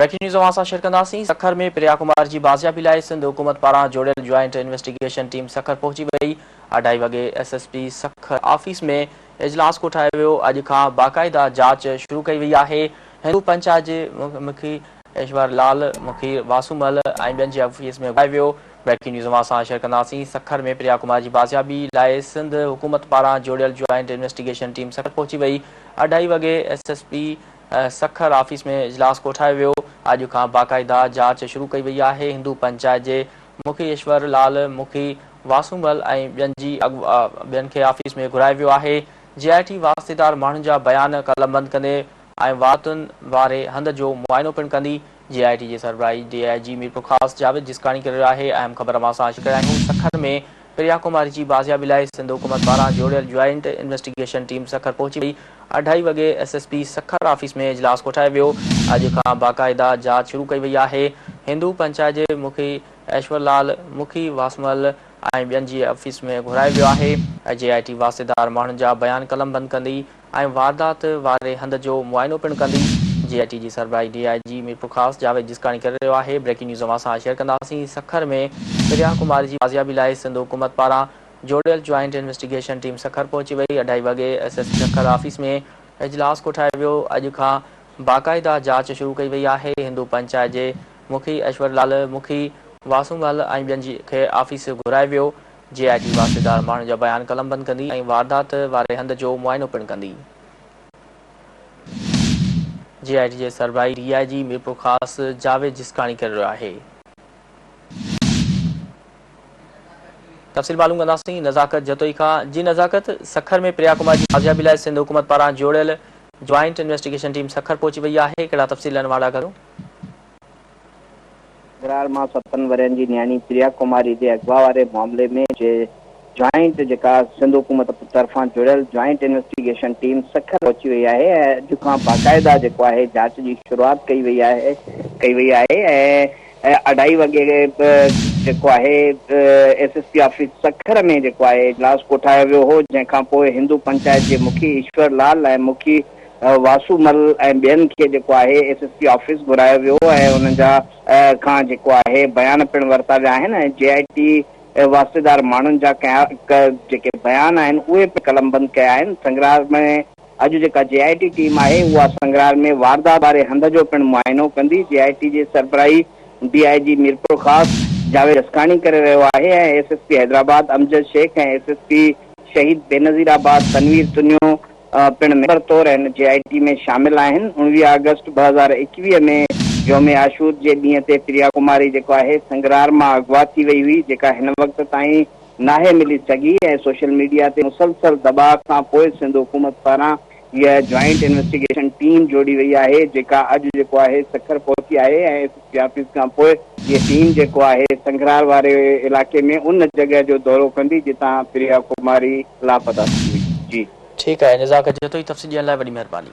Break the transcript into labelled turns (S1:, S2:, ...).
S1: Breaking news अवां share कंदासीं। सखर में प्रिया कुमार जी बाज़ियाबी लाइ सिंध हुकूमत पारां जोड़ियल ज्वाइंट इन्वेस्टिगेशन टीम सखर पहुची वई। 2:30 वॻे SSP सखर ऑफिस में इजलास कोठायो वियो। अॼु खां बाक़ाइदा जांच शुरू कई वई आहे। हिंदू पंचायत जे मुखी ईश्वर लाल, मुखी वासूमल ऐं ॿियनि जे ऑफिस में घुरायो वियो। ब्रेकिंग न्यूज़ अवां शेयर कंदासीं। सखर में प्रिया कुमार जी बाज़ियाबी लाइ सिंध हुकूमत पारां जोड़ियल ज्वाइंट इन्वेस्टिगेशन टीम सखर पहुची वई। 2:30 वॻे SSP सखर ऑफिस में इजलास कोठायो वियो। अॼु खां बाक़ाइदा जांच शुरू कई वई आहे। हिंदू पंचायत जे मुखी ईश्वर लाल, मुखी वासूमल ऐं ॿियनि खे ऑफिस में घुरायो वियो आहे। JIT वास्तेदार माण्हुनि जा बयान कलमबंद कंदे ऐं वातुनि वारे हंध जो मुआइनो पिणु कंदी। JIT जे सरबराही DIG मीरपुरख़ास जावेद जिस्काणी करे रहियो आहे। अहम ख़बर मां शिकर आहियूं। सखर में प्रिया कुमारी जी बाज़ियाबी लाइ सिंध हुकूमत पारां जोड़ियल ज्वाइंट इन्वेस्टिगेशन टीम सखर पहुची वई। 2:30 वॻे SSP सखर ऑफिस में इजलास कोठायो वियो। अॼु खां बाक़ाइदा जांच शुरू कई वई आहे। हिंदू पंचायत जे मुखी ऐश्वर लाल, मुखी वासमल ऐं ॿियनि जी ऑफिस में घुरायो वियो आहे। JIT वास्तेदार माण्हुनि जा बयान कलमबंद कंदी ऐं वारदात वारे हंध जो मुआइनो पिणु कंदी। JIT जी सरबराही DIG मीरपुरख़ास जावेद जिस्काणी करे रहियो आहे। ब्रेकिंग न्यूज़ अवां सां शेयर कंदासीं। सखर में प्रिया कुमारी जी बाज़ियाबी लाइ सिंध हुकूमत पारां जोड़ियल ज्वाइंट इन्वेस्टिगेशन टीम सखर पहुची वई। 2:30 वॻे SSP सखर ऑफिस में इजलास कोठायो वियो। अॼु खां बाक़ाइदा जांच शुरू कई वई आहे। हिंदू पंचायत जे मुखी ऐश्वर लाल, मुखी वासूमल ऐं ॿियनि खे ऑफिस घुरायो वियो। JIT वास्तेदार माण्हुनि जा बयान कलमबंद कंदी ऐं वारदात वारे हंध जो मुआइनो पिणु कंदी। JIT जे सरबराही DIG मीरपुरख़ास जावेद जिस्काणी करे रहियो आहे। तफ़सील मालूम कंदासीं नज़ाकत जतोई खां। जी नज़ाकत, सखर में प्रिया कुमार जी बाज़ियाबी लाइ सिंध हुकूमत पारां जोड़ियल ज्वाइंट इन्वेस्टिगेशन टीम सखर पहुची वई आहे। कहिड़ा तफ़सील वाला करो।
S2: मां 7 वरनि जी न्याणी प्रिया कुमारी जे अगवा वारे मामले में ज्वाइंट जेका सिंध हुकूमत तरफ़ां जुड़ियल ज्वाइंट इन्वेस्टिगेशन टीम सखर पहुची वई आहे ऐं अॼु खां बाक़ाइदा जेको आहे जांच जी शुरूआत कई वई आहे ऐं 2:30 वॻे जेको आहे SSP ऑफिस सखर में जेको आहे इजलास कोठायो वियो हो, जंहिंखां पोइ हिंदू पंचायत जे मुखी ईश्वर लाल ऐं मुखी वासूमल ऐं ॿियनि खे जेको आहे SSP ऑफिस घुरायो वियो ऐं उन्हनि जा खां जेको आहे बयान पिणु वरिता विया आहिनि ऐं JIT वास्तेदार माण्हुनि जा जेके बयान आहिनि उहे कलमबंद कया आहिनि। संग्रार में अॼु जेका JIT टीम आहे उहा संग्रार में वारदात वारे हंध जो पिणु मुआइनो कंदी। JIT जे सरबराही DIG मीरपुरख़ास जावेद जिस्काणी करे रहियो आहे ऐं SSP हैदराबाद अमजद शेख ऐं SSP शहीद बेनज़ीराबाद तनवीर तुनियो पिणु मेंबर तौरु JIT में शामिल आहिनि। 19 अगस्त 2021 में योम आशूर जे ॾींहं ते प्रिया कुमारी जेको आहे संग्रार मां अगवा थी वई हुई, जेका हिन वक़्त ताईं नाहे मिली सघी ऐं सोशल मीडिया ते मुसलसल दबाव खां पोइ सिंध हुकूमत पारां इहा ज्वाइंट इन्वेस्टिगेशन टीम जोड़ी वई आहे, जेका अॼु जेको आहे सखर पहुची आहे ऐं SSP ऑफिस खां पोइ इहा टीम जेको आहे संग्रार वारे इलाइक़े में उन जॻह जो दौरो कंदी जितां प्रिया कुमारी लापता थी हुई। जी
S1: ठीकु आहे। नज़ाकत जतोई तफ़सील ॾियण लाइ वॾी महिरबानी।